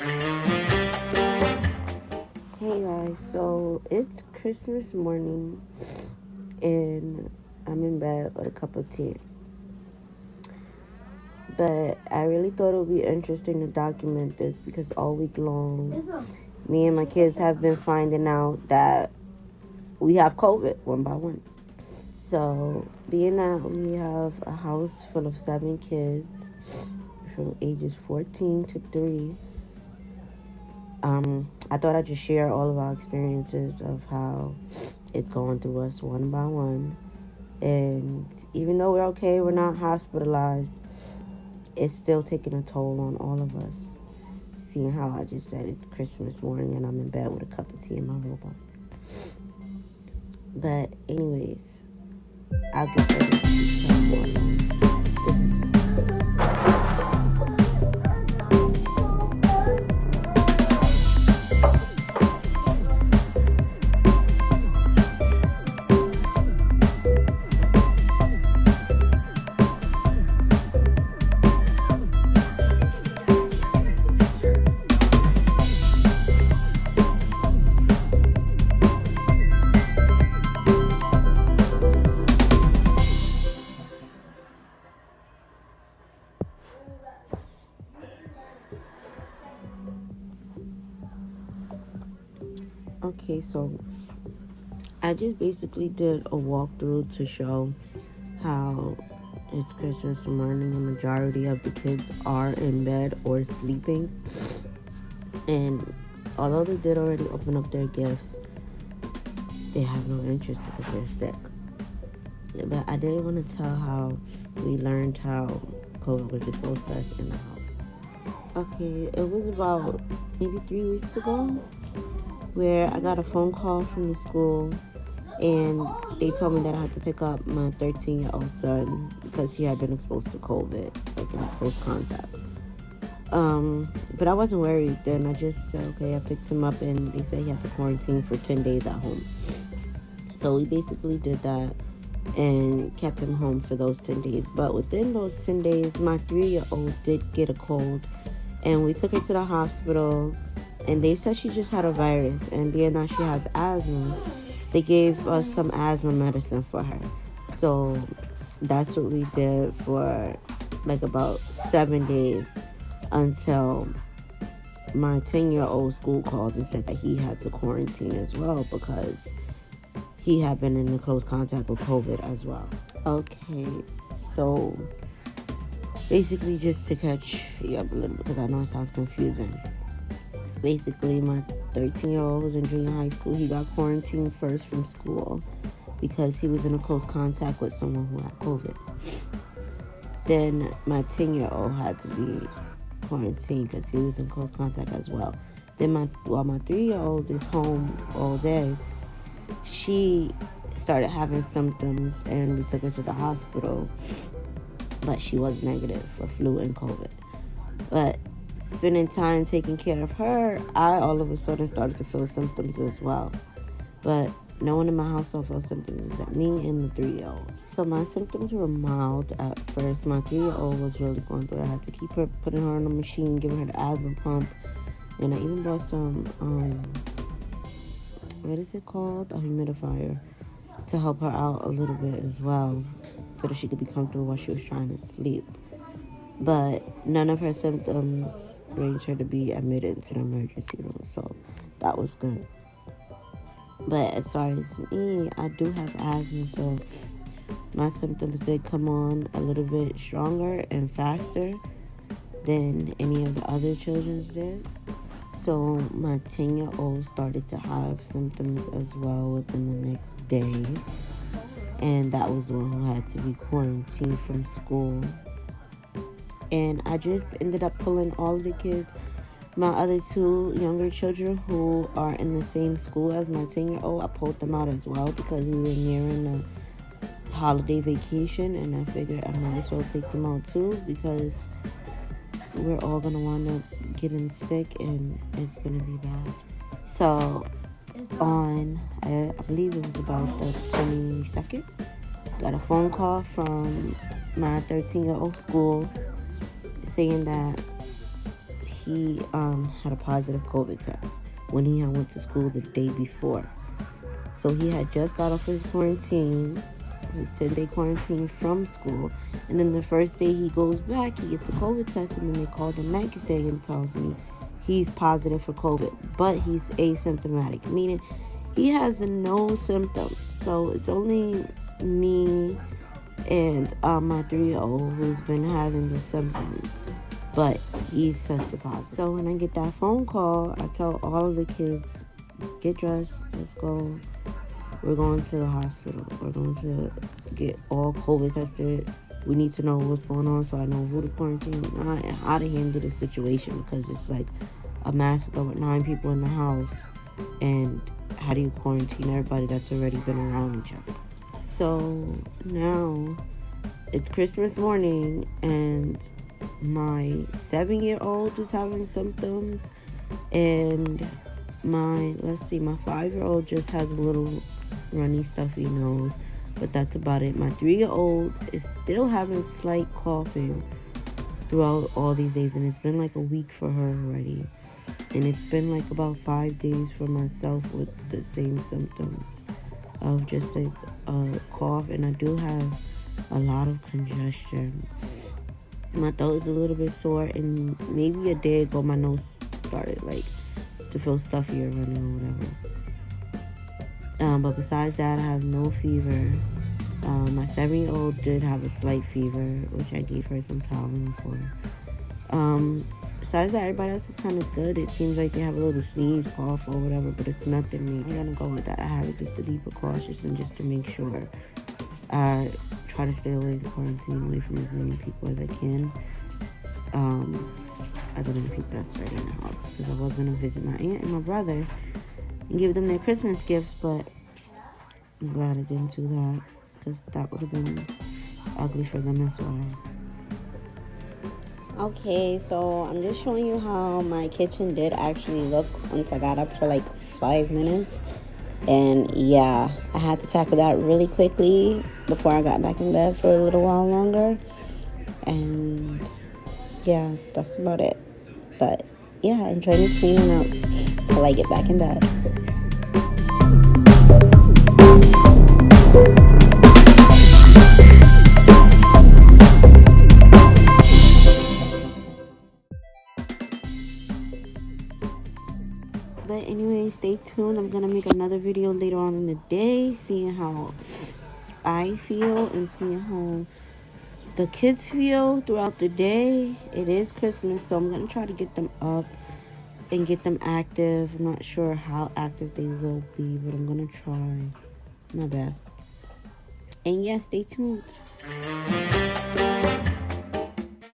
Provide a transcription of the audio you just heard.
Hey guys, so it's Christmas morning and I'm in bed with a cup of tea. But I really thought it would be interesting to document this because all week long, me and my kids have been finding out that we have COVID one by one. So, being that we have a house full of 7 kids from ages 14 to 3, I thought I'd just share all of our experiences of how it's going through us one by one. And even though we're okay, we're not hospitalized, it's still taking a toll on all of us. Seeing how I just said it's Christmas morning and I'm in bed with a cup of tea in my robot. But anyways, I'll get ready to tell more. Okay, so I just basically did a walkthrough to show how it's Christmas morning. The majority of the kids are in bed or sleeping. And although they did already open up their gifts, they have no interest because they're sick. But I did want to tell how we learned how COVID was exposed to us in the house. Okay, it was about maybe 3 weeks ago where I got a phone call from the school and they told me that I had to pick up my 13-year-old son because he had been exposed to COVID, like in close contact. But I wasn't worried then. I just said, okay, I picked him up and they said he had to quarantine for 10 days at home. So we basically did that and kept him home for those 10 days. But within those 10 days, my 3-year-old did get a cold and we took her to the hospital and they said she just had a virus, and being that she has asthma, they gave us some asthma medicine for her. So that's what we did for like about 7 days until my 10-year-old school called and said that he had to quarantine as well because he had been in close contact with COVID as well. Okay, so basically just to catch you up a little bit because I know it sounds confusing. Basically, my 13-year-old was in junior high school. He got quarantined first from school because he was in a close contact with someone who had COVID. Then my 10-year-old had to be quarantined because he was in close contact as well. Then while my 3-year-old is home all day, she started having symptoms and we took her to the hospital, but she was negative for flu and COVID. But spending time taking care of her, I all of a sudden started to feel symptoms as well. But no one in my household felt symptoms except me and the 3-year-old. So my symptoms were mild at first. My 3-year-old was really going through it. I had to keep her, putting her on the machine, giving her the asthma pump. And I even bought some, what is it called? A humidifier to help her out a little bit as well so that she could be comfortable while she was trying to sleep. But none of her symptoms ranged her to be admitted into the emergency room, so that was good. But as far as me, I do have asthma, so my symptoms did come on a little bit stronger and faster than any of the other children's did. So my 10-year-old started to have symptoms as well within the next day, and that was the one who had to be quarantined from school. And I just ended up pulling all of the kids, my other 2 younger children who are in the same school as my 10-year-old, I pulled them out as well because we were nearing the holiday vacation, and I figured I might as well take them out too because we're all going to wind up getting sick and it's going to be bad. So on, I believe it was about the 22nd, got a phone call from my 13-year-old school saying that he had a positive COVID test when he had went to school the day before. So he had just got off his quarantine, his 10-day quarantine from school, and then the first day he goes back, he gets a COVID test, and then they call the next day and tells me he's positive for COVID, but he's asymptomatic, meaning he has no symptoms. So it's only me and my 3-year-old who's been having the symptoms, but he's tested positive. So when I get that phone call, I tell all of the kids, get dressed, let's go. We're going to the hospital. We're going to get all COVID tested. We need to know what's going on so I know who to quarantine and how to handle the situation, because it's like a massacre with 9 people in the house, and how do you quarantine everybody that's already been around each other? So now it's Christmas morning, and my 7-year-old is having symptoms, and my 5-year-old just has a little runny, stuffy nose, but that's about it. My 3-year-old is still having slight coughing throughout all these days, and it's been like a week for her already, and it's been like about 5 days for myself with the same symptoms of just like a cough, and I do have a lot of congestion. My throat is a little bit sore, and maybe a day ago my nose started like to feel stuffy or running or whatever. But besides that, I have no fever. My 7-year-old did have a slight fever, which I gave her some Tylenol for. Besides that, everybody else is kind of good. It seems like they have a little sneeze, cough, or whatever, but it's nothing new. I'm gonna go with that. I have it just to be precautious and just to make sure I try to stay away in quarantine, away from as many people as I can. Other than people that's right in the house, because I was gonna visit my aunt and my brother and give them their Christmas gifts, but I'm glad I didn't do that, because that would have been ugly for them as well. Okay, so I'm just showing you how my kitchen did actually look once I got up for like 5 minutes. And yeah, I had to tackle that really quickly before I got back in bed for a little while longer. And yeah, that's about it. But yeah, enjoy me cleaning up till I get back in bed. But anyway, stay tuned. I'm gonna make another video later on in the day, seeing how I feel and seeing how the kids feel throughout the day. It is Christmas, so I'm gonna try to get them up and get them active. I'm not sure how active they will be, but I'm gonna try my best. And yeah, stay tuned.